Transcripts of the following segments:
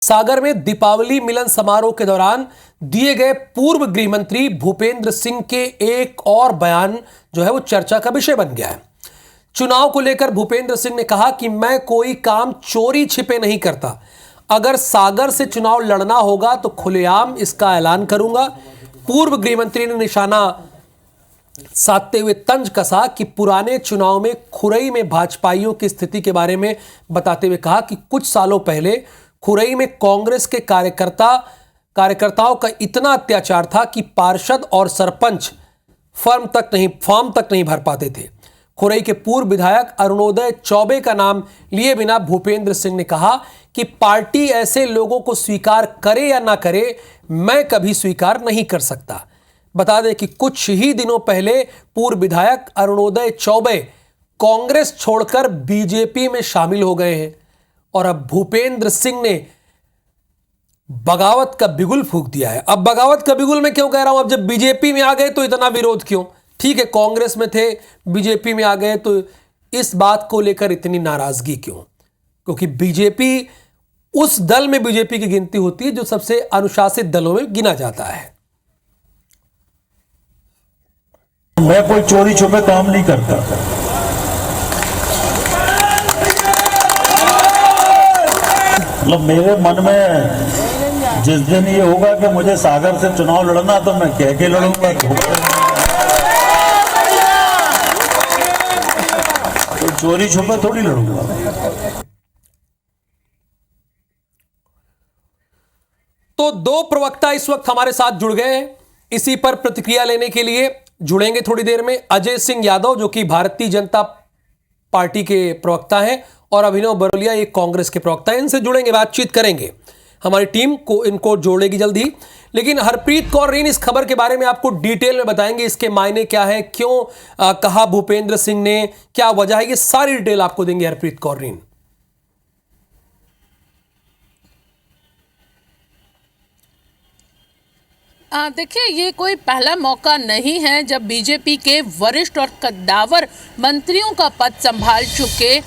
सागर में दीपावली मिलन समारोह के दौरान दिए गए पूर्व गृह मंत्री भूपेंद्र सिंह के एक और बयान जो है वो चर्चा का विषय बन गया है। चुनाव को लेकर भूपेंद्र सिंह ने कहा कि मैं कोई काम चोरी छिपे नहीं करता। अगर सागर से चुनाव लड़ना होगा तो खुलेआम इसका ऐलान करूंगा। पूर्व गृह मंत्री ने निशाना साधते हुए तंज कसा कि पुराने चुनाव में खुरई में भाजपाइयों की स्थिति के बारे में बताते हुए कहा कि कुछ सालों पहले खुरई में कांग्रेस के कार्यकर्ताओं का इतना अत्याचार था कि पार्षद और सरपंच फॉर्म तक नहीं भर पाते थे। खुरई के पूर्व विधायक अरुणोदय चौबे का नाम लिए बिना भूपेंद्र सिंह ने कहा कि पार्टी ऐसे लोगों को स्वीकार करे या ना करे, मैं कभी स्वीकार नहीं कर सकता। बता दें कि कुछ ही दिनों पहले पूर्व विधायक अरुणोदय चौबे कांग्रेस छोड़कर बीजेपी में शामिल हो गए हैं और अब भूपेंद्र सिंह ने बगावत का बिगुल फूंक दिया है। अब बगावत का बिगुल मैं क्यों कह रहा हूं? अब जब बीजेपी में आ गए तो इतना विरोध क्यों? ठीक है, कांग्रेस में थे, बीजेपी में आ गए तो इस बात को लेकर इतनी नाराजगी क्यों? क्योंकि बीजेपी उस दल में बीजेपी की गिनती होती है जो सबसे अनुशासित दलों में गिना जाता है। मैं कोई चोरी छुपे काम नहीं करता। मतलब मेरे मन में जिस दिन ये होगा कि मुझे सागर से चुनाव लड़ना तो मैं कह के लड़ूंगा। तो चोरी छुपे थोड़ी लड़ूंगा। तो दो प्रवक्ता इस वक्त हमारे साथ जुड़ गए हैं। इसी पर प्रतिक्रिया लेने के लिए जुड़ेंगे थोड़ी देर में अजय सिंह यादव, जो कि भारतीय जनता पार्टी के प्रवक्ता हैं, और अभिनव बरोलिया एक कांग्रेस के प्रवक्ता हैं। इनसे जुड़ेंगे, बातचीत करेंगे। हमारी टीम को इनको जोड़ेगी जल्दी। लेकिन हरप्रीत कौर रीन इस खबर के बारे में आपको डिटेल में बताएंगे, इसके मायने क्या है, क्यों कहा भूपेंद्र सिंह ने, क्या वजह है, ये सारी डिटेल आपको देंगे हरप्रीत कौर रीन। देखिए, ये कोई पहला मौका नहीं है जब बीजेपी के वरिष्ठ और कद्दावर मंत्रियों का पद संभाल चुके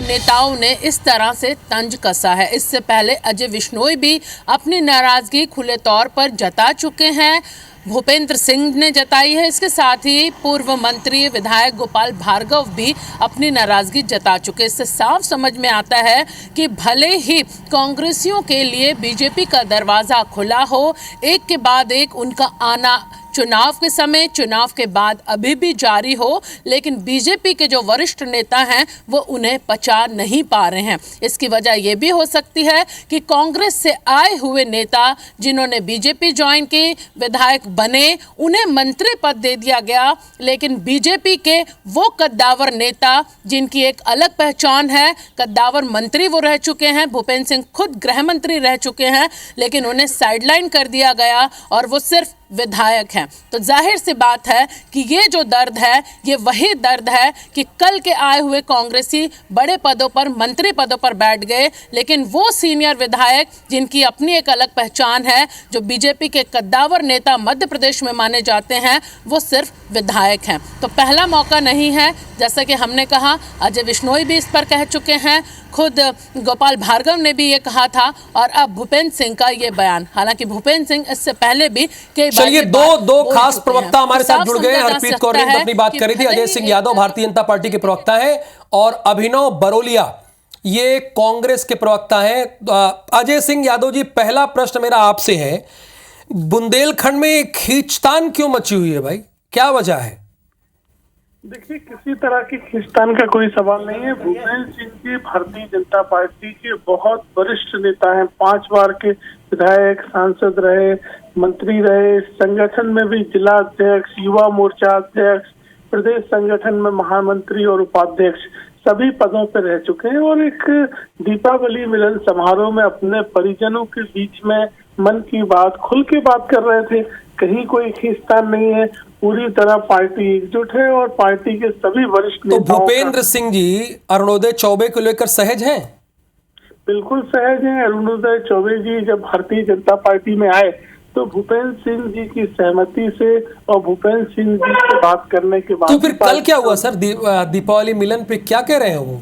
नेताओं ने इस तरह से तंज कसा है। इससे पहले अजय विश्नोई भी अपनी नाराजगी खुले तौर पर जता चुके हैं, भूपेंद्र सिंह ने जताई है। इसके साथ ही पूर्व मंत्री विधायक गोपाल भार्गव भी अपनी नाराजगी जता चुके। इससे साफ समझ में आता है कि भले ही कांग्रेसियों के लिए बीजेपी का दरवाज़ा खुला हो, एक के बाद एक उनका आना चुनाव के समय, चुनाव के बाद अभी भी जारी हो, लेकिन बीजेपी के जो वरिष्ठ नेता हैं वो उन्हें पचा नहीं पा रहे हैं। इसकी वजह ये भी हो सकती है कि कांग्रेस से आए हुए नेता जिन्होंने बीजेपी ज्वाइन की, विधायक बने, उन्हें मंत्री पद दे दिया गया, लेकिन बीजेपी के वो कद्दावर नेता जिनकी एक अलग पहचान है, कद्दावर मंत्री वो रह चुके हैं, भूपेंद्र सिंह खुद गृह मंत्री रह चुके हैं, लेकिन उन्हें साइडलाइन कर दिया गया और वो सिर्फ विधायक हैं। तो जाहिर सी बात है कि ये जो दर्द है, ये वही दर्द है कि कल के आए हुए कांग्रेसी बड़े पदों पर, मंत्री पदों पर बैठ गए, लेकिन वो सीनियर विधायक जिनकी अपनी एक अलग पहचान है, जो बीजेपी के कद्दावर नेता मध्य प्रदेश में माने जाते हैं, वो सिर्फ विधायक हैं। तो पहला मौका नहीं है, जैसा कि हमने कहा, अजय विश्नोई भी इस पर कह चुके हैं, खुद गोपाल भार्गव ने भी ये कहा था, और अब भूपेंद्र सिंह का ये बयान। हालांकि भूपेंद्र सिंह इससे पहले भी कई बार चलिए दो खास प्रवक्ता हमारे साथ जुड़ गए। हरप्रीत कौर रीन अपनी बात करी थी। अजय सिंह यादव भारतीय जनता पार्टी के प्रवक्ता है और अभिनव बरोलिया ये कांग्रेस के प्रवक्ता हैं। अजय सिंह यादव जी, पहला प्रश्न मेरा आपसे है, बुंदेलखंड में खींचतान क्यों मची हुई है भाई, क्या वजह है? देखिए, किसी तरह की खींचतान का कोई सवाल नहीं है। भूपेंद्र सिंह जी भारतीय जनता पार्टी के बहुत वरिष्ठ नेता हैं, 5 बार के विधायक, सांसद रहे, मंत्री रहे, संगठन में भी जिला अध्यक्ष, युवा मोर्चा अध्यक्ष, प्रदेश संगठन में महामंत्री और उपाध्यक्ष, सभी पदों पर रह चुके हैं। और एक दीपावली मिलन समारोह में अपने परिजनों के बीच में मन की बात खुल के बात कर रहे थे। कहीं कोई खींचतान नहीं है, पूरी तरह पार्टी एकजुट है और पार्टी के सभी वरिष्ठ नेताओं। तो भूपेंद्र सिंह जी अरुणोदय चौबे को लेकर सहज हैं? बिल्कुल सहज हैं। अरुणोदय चौबे जी जब भारतीय जनता पार्टी में आए तो भूपेंद्र सिंह जी की सहमति से और भूपेंद्र सिंह जी से बात करने के बाद। तो फिर कल क्या हुआ सर? दीपावली मिलन पे क्या कह रहे हैं वो?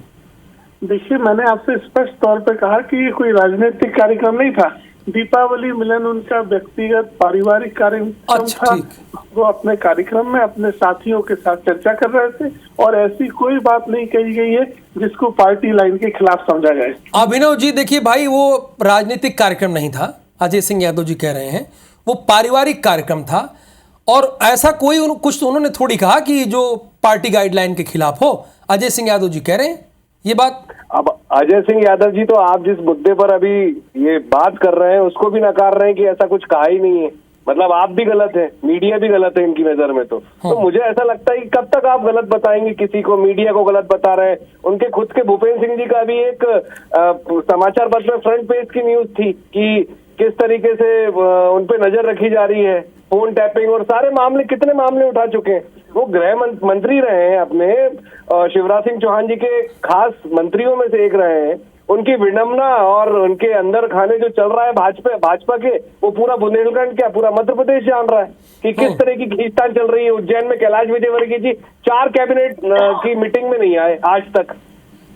देखिए, मैंने आपसे स्पष्ट तौर पे कहा कि ये कोई राजनीतिक कार्यक्रम नहीं था। दीपावली मिलन उनका व्यक्तिगत पारिवारिक कार्यक्रम अच्छा, था। ठीक। वो अपने कार्यक्रम में अपने साथियों के साथ चर्चा कर रहे थे और ऐसी कोई बात नहीं कही गई है जिसको पार्टी लाइन के खिलाफ समझा जाए। अभिनव जी देखिए भाई, वो राजनीतिक कार्यक्रम नहीं था, अजय सिंह यादव जी कह रहे हैं, वो पारिवारिक कार्यक्रम था। और ऐसा कोई कुछ तो उन्होंने थोड़ी कहा कि जो पार्टी गाइडलाइन के खिलाफ हो। अजय सिंह यादव जी कह रहे हैं ये बात। अब अजय सिंह यादव जी तो आप जिस मुद्दे पर अभी ये बात कर रहे हैं उसको भी नकार रहे हैं कि ऐसा कुछ कहा ही नहीं है। मतलब आप भी गलत है, मीडिया भी गलत है इनकी नजर में। तो मुझे ऐसा लगता है कि कब तक आप गलत बताएंगे किसी को, मीडिया को गलत बता रहे हैं। उनके खुद के भूपेंद्र सिंह जी का भी एक समाचार पत्र में फ्रंट पेज की न्यूज थी कि किस तरीके से उन पे नजर रखी जा रही है, फोन टैपिंग और सारे मामले, कितने मामले उठा चुके हैं। वो गृह मंत्री रहे हैं अपने, शिवराज सिंह चौहान जी के खास मंत्रियों में से एक रहे हैं। उनकी विडंबना और उनके अंदर खाने जो चल रहा है भाजपा के, वो पूरा बुंदेलखंड क्या पूरा मध्य प्रदेश जान रहा है कि किस तरह की खींचतान चल रही है। उज्जैन में कैलाश विजयवर्गीय जी 4 कैबिनेट की मीटिंग में नहीं आए आज तक।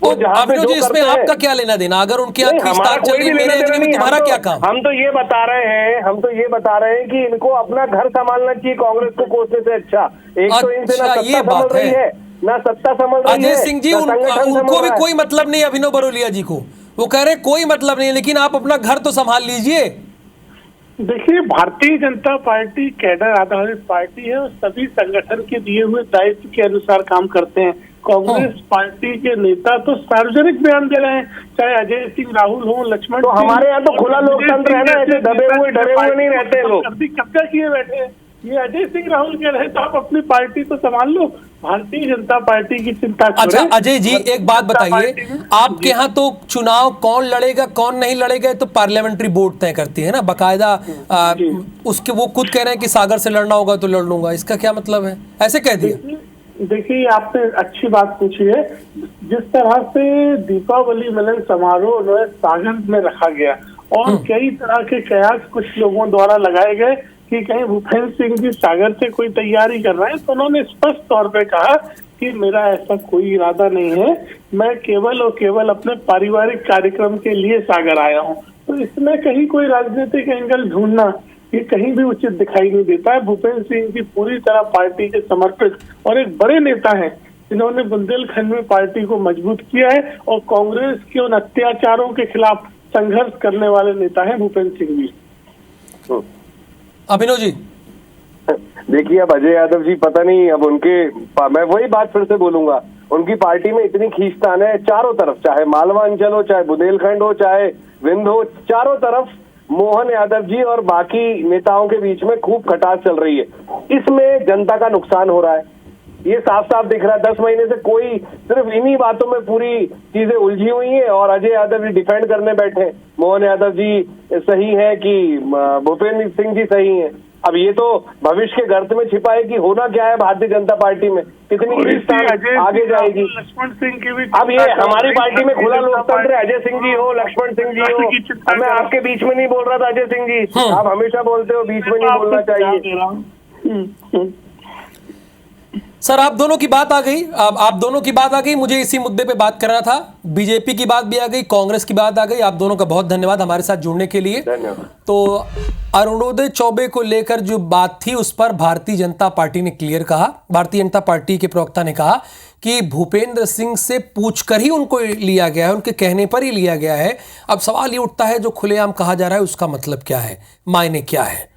तो अभिनव जी इसमें आपका क्या लेना देना? अगर उनके यहाँ खींचतान चल रही है, मेरे एरिया में तुम्हारा क्या काम? हम तो ये बता रहे हैं कि इनको अपना घर संभालना चाहिए कांग्रेस को कोसने से अच्छा। एक तो इनसे ना ये सत्ता बात संभल रही है, ना सत्ता संभल रही है। अजय सिंह जी उनको भी कोई मतलब नहीं, अभिनव बरोलिया जी को वो कह रहे कोई मतलब नहीं, लेकिन आप अपना घर तो संभाल लीजिए। देखिए, भारतीय जनता पार्टी कैडर आधारित पार्टी है और सभी संगठन के दिए हुए दायित्व के अनुसार काम करते हैं। कांग्रेस पार्टी के नेता तो सार्वजनिक बयान दे रहे हैं, चाहे अजय सिंह राहुल हो, लक्ष्मण तो हमारे यहाँ तो खुला लोकतंत्र है ना, ऐसे दबे हुए डरे हुए नहीं रहते लोग। कब्जा किए बैठे हैं। ये अजय सिंह राहुल कह रहे तो आप अपनी पार्टी तो संभाल लो, भारतीय जनता पार्टी की चिंता करें। अच्छा अजय जी एक बात बताइए, आपके यहाँ तो चुनाव कौन लड़ेगा कौन नहीं लड़ेगा तो पार्लियामेंट्री बोर्ड तय करती है ना बाकायदा। उसके वो खुद कह रहे हैं कि सागर से लड़ना होगा तो लड़ लूंगा, इसका क्या मतलब है? ऐसे कह दिया। देखिए, आपने अच्छी बात पूछी है। जिस तरह से दीपावली मिलन समारोह जो है सागर में रखा गया और कई तरह के कयास कुछ लोगों द्वारा लगाए गए कि कहीं भूपेंद्र सिंह जी सागर से कोई तैयारी कर रहे हैं, तो उन्होंने स्पष्ट तौर पे कहा कि मेरा ऐसा कोई इरादा नहीं है, मैं केवल और केवल अपने पारिवारिक कार्यक्रम के लिए सागर आया हूं। तो इसमें कहीं कोई राजनीतिक एंगल ढूंढना ये कहीं भी उचित दिखाई नहीं देता है। भूपेंद्र सिंह जी पूरी तरह पार्टी के समर्पित और एक बड़े नेता हैं, जिन्होंने बुंदेलखंड में पार्टी को मजबूत किया है और कांग्रेस के उन अत्याचारों के खिलाफ संघर्ष करने वाले नेता हैं भूपेंद्र सिंह जी। अभिनव जी देखिए, अब अजय यादव जी पता नहीं, अब मैं वही बात फिर से बोलूंगा, उनकी पार्टी में इतनी खींचतान है चारों तरफ, चाहे मालवा अंचल हो, चाहे बुंदेलखंड हो, चाहे विंध्य हो, चारों तरफ मोहन यादव जी और बाकी नेताओं के बीच में खूब खटास चल रही है। इसमें जनता का नुकसान हो रहा है, ये साफ साफ दिख रहा है। 10 महीने से कोई सिर्फ इन्हीं बातों में पूरी चीजें उलझी हुई हैं और अजय यादव जी डिफेंड करने बैठे। मोहन यादव जी सही है कि भूपेंद्र सिंह जी सही हैं। अब ये तो भविष्य के गर्त में छिपा है कि होना क्या है भारतीय जनता पार्टी में, कितनी खींचतान आगे जाएगी। लक्ष्मण सिंह की भी अब ये हमारी पार्टी में खुला लोकतंत्र, अजय सिंह जी हो, लक्ष्मण सिंह जी हो, अब मैं आपके बीच में नहीं बोल रहा था अजय सिंह जी, आप हमेशा बोलते हो बीच में नहीं बोलना चाहिए। सर आप दोनों की बात आ गई, आप दोनों की बात आ गई, मुझे इसी मुद्दे पे बात करना था। बीजेपी की बात भी आ गई, कांग्रेस की बात आ गई। आप दोनों का बहुत धन्यवाद हमारे साथ जुड़ने के लिए। धन्यवाद। तो अरुणोदय चौबे को लेकर जो बात थी उस पर भारतीय जनता पार्टी ने क्लियर कहा। भारतीय जनता पार्टी के प्रवक्ता ने कहा कि भूपेंद्र सिंह से पूछकर ही उनको लिया गया है, उनके कहने पर ही लिया गया है। अब सवाल ये उठता है जो खुलेआम कहा जा रहा है उसका मतलब क्या है, मायने क्या है?